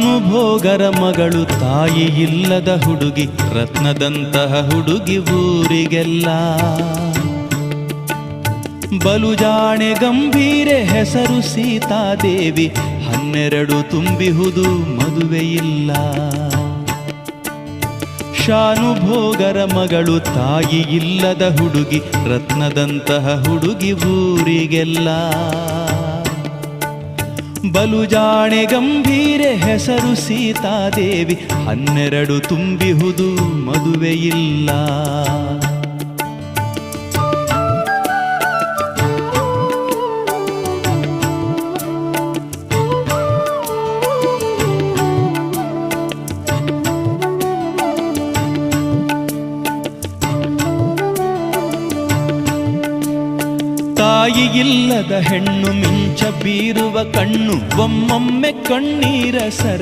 ಶಾನುಭೋಗರ ಮಗಳು ತಾಯಿ ಇಲ್ಲದ ಹುಡುಗಿ, ರತ್ನದಂತಹ ಹುಡುಗಿ ಊರಿಗೆಲ್ಲ. ಬಲುಜಾಣೆ ಗಂಭೀರೆ ಹೆಸರು ಸೀತಾದೇವಿ, 12 ತುಂಬಿಹುದು ಮದುವೆಯಿಲ್ಲ. ಶಾನುಭೋಗರ ಮಗಳು ತಾಯಿ ಇಲ್ಲದ ಹುಡುಗಿ, ರತ್ನದಂತಹ ಹುಡುಗಿ ಊರಿಗೆಲ್ಲ. ಬಲುಜಾಣೆ ಗಂಭೀರೆ ಹೆಸರು ಸೀತಾದೇವಿ, 12 ತುಂಬಿಹುದು ಮದುವೆಯಿಲ್ಲ. ತಾಯಿ ಇಲ್ಲದ ಹೆಣ್ಣು ಮಿಂಚ ಬೀರುವ ಕಣ್ಣು, ಒಮ್ಮೊಮ್ಮೆ ಕಣ್ಣೀರ ಸರ